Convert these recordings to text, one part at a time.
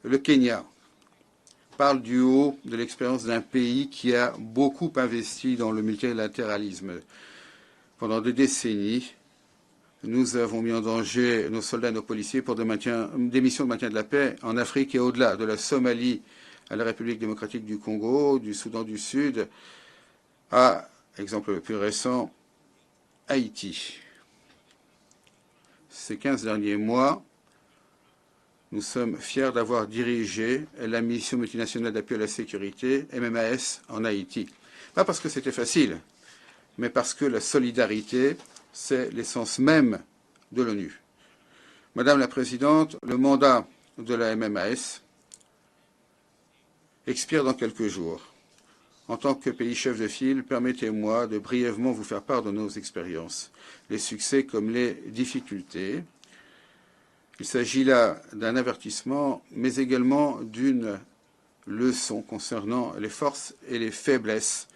Le Kenya parle du haut de l'expérience d'un pays qui a beaucoup investi dans le multilatéralisme. Pendant des décennies, nous avons mis en danger nos soldats et nos policiers pour des missions de maintien de la paix en Afrique et au-delà, de la Somalie à la République démocratique du Congo, du Soudan du Sud, à, exemple le plus récent, Haïti. Ces 15 derniers mois, nous sommes fiers d'avoir dirigé la mission multinationale d'appui à la sécurité, MMAS, en Haïti. Pas parce que c'était facile, mais parce que la solidarité, c'est l'essence même de l'ONU. Madame la Présidente, le mandat de la MMAS expire dans quelques jours. En tant que pays chef de file, permettez-moi de brièvement vous faire part de nos expériences, les succès comme les difficultés. Il s'agit là d'un avertissement, mais également d'une leçon concernant les forces et les faiblesses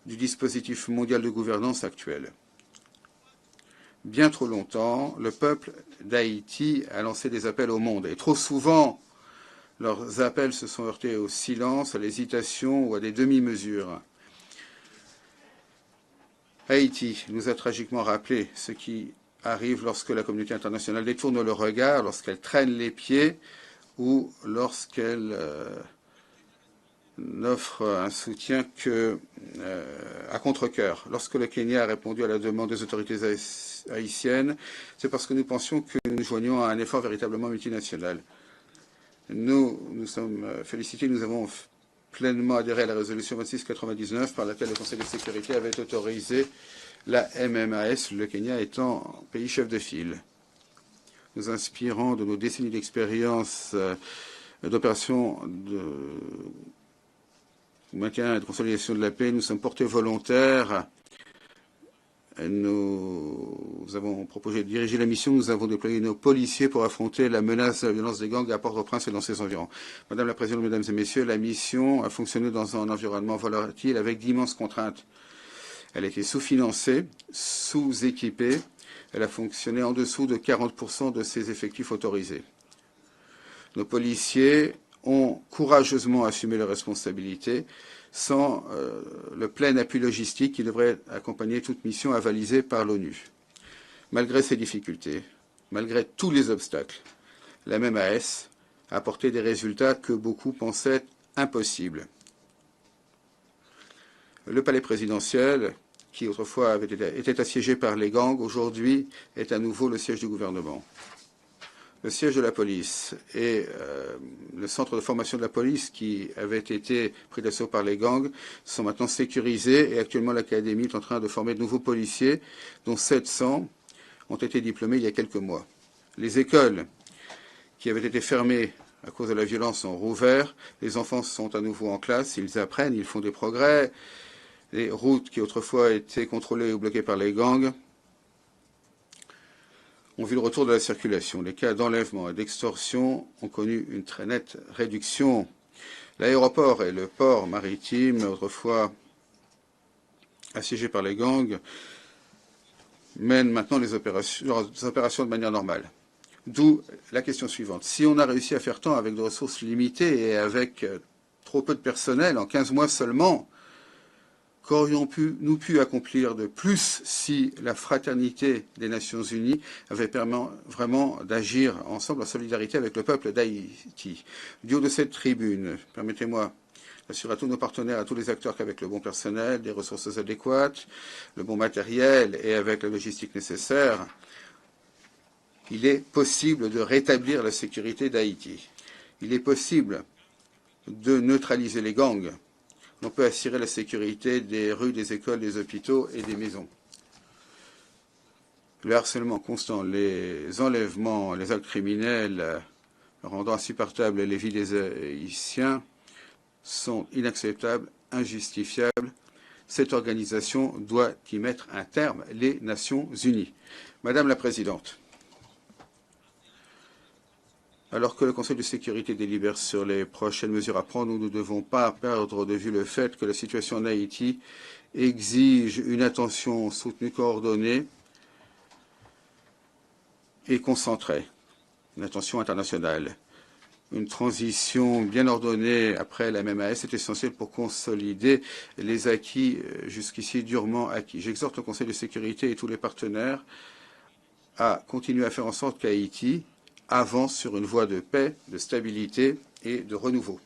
du dispositif mondial de gouvernance actuel. Bien trop longtemps, le peuple d'Haïti a lancé des appels au monde. Et trop souvent, leurs appels se sont heurtés au silence, à l'hésitation ou à des demi-mesures. Haïti nous a tragiquement rappelé ce qui arrive lorsque la communauté internationale détourne le regard, lorsqu'elle traîne les pieds ou lorsqu'elle n'offre un soutien à contre-cœur. Lorsque le Kenya a répondu à la demande des autorités haïtiennes, c'est parce que nous pensions que nous joignions à un effort véritablement multinational. Nous sommes félicités, nous avons pleinement adhéré à la résolution 2699 par laquelle le Conseil de sécurité avait autorisé la MMAS, le Kenya étant pays chef de file. Nous inspirons de nos décennies d'expérience d'opérations de maintien et de consolidation de la paix, nous sommes portés volontaires. Nous avons proposé de diriger la mission. Nous avons déployé nos policiers pour affronter la menace de la violence des gangs à Port-au-Prince et dans ses environs. Madame la Présidente, Mesdames et Messieurs, la mission a fonctionné dans un environnement volatile avec d'immenses contraintes. Elle a été sous-financée, sous-équipée. Elle a fonctionné en dessous de 40% de ses effectifs autorisés. Nos policiers ont courageusement assumé leurs responsabilités sans le plein appui logistique qui devrait accompagner toute mission avalisée par l'ONU. Malgré ces difficultés, malgré tous les obstacles, la MMAS a apporté des résultats que beaucoup pensaient impossibles. Le palais présidentiel, qui autrefois était assiégé par les gangs, aujourd'hui est à nouveau le siège du gouvernement. Le siège de la police et le centre de formation de la police qui avait été pris d'assaut par les gangs sont maintenant sécurisés et actuellement l'académie est en train de former de nouveaux policiers dont 700 ont été diplômés il y a quelques mois. Les écoles qui avaient été fermées à cause de la violence sont rouvertes, les enfants sont à nouveau en classe, ils apprennent, ils font des progrès, les routes qui autrefois étaient contrôlées ou bloquées par les gangs ont vu le retour de la circulation. Les cas d'enlèvement et d'extorsion ont connu une très nette réduction. L'aéroport et le port maritime, autrefois assiégés par les gangs, mènent maintenant leurs opérations de manière normale. D'où la question suivante. Si on a réussi à faire tant avec des ressources limitées et avec trop peu de personnel, en 15 mois seulement, qu'aurions-nous pu accomplir de plus si la fraternité des Nations Unies avait permis vraiment d'agir ensemble en solidarité avec le peuple d'Haïti? Du haut de cette tribune, permettez-moi d'assurer à tous nos partenaires, à tous les acteurs qu'avec le bon personnel, des ressources adéquates, le bon matériel et avec la logistique nécessaire, il est possible de rétablir la sécurité d'Haïti. Il est possible de neutraliser les gangs. On peut assurer la sécurité des rues, des écoles, des hôpitaux et des maisons. Le harcèlement constant, les enlèvements, les actes criminels rendant insupportables les vies des Haïtiens sont inacceptables, injustifiables. Cette organisation doit y mettre un terme, les Nations Unies. Madame la Présidente, alors que le Conseil de sécurité délibère sur les prochaines mesures à prendre, nous ne devons pas perdre de vue le fait que la situation en Haïti exige une attention soutenue, coordonnée et concentrée, une attention internationale. Une transition bien ordonnée après la MMAS est essentielle pour consolider les acquis jusqu'ici durement acquis. J'exhorte le Conseil de sécurité et tous les partenaires à continuer à faire en sorte qu'Haïti avance sur une voie de paix, de stabilité et de renouveau.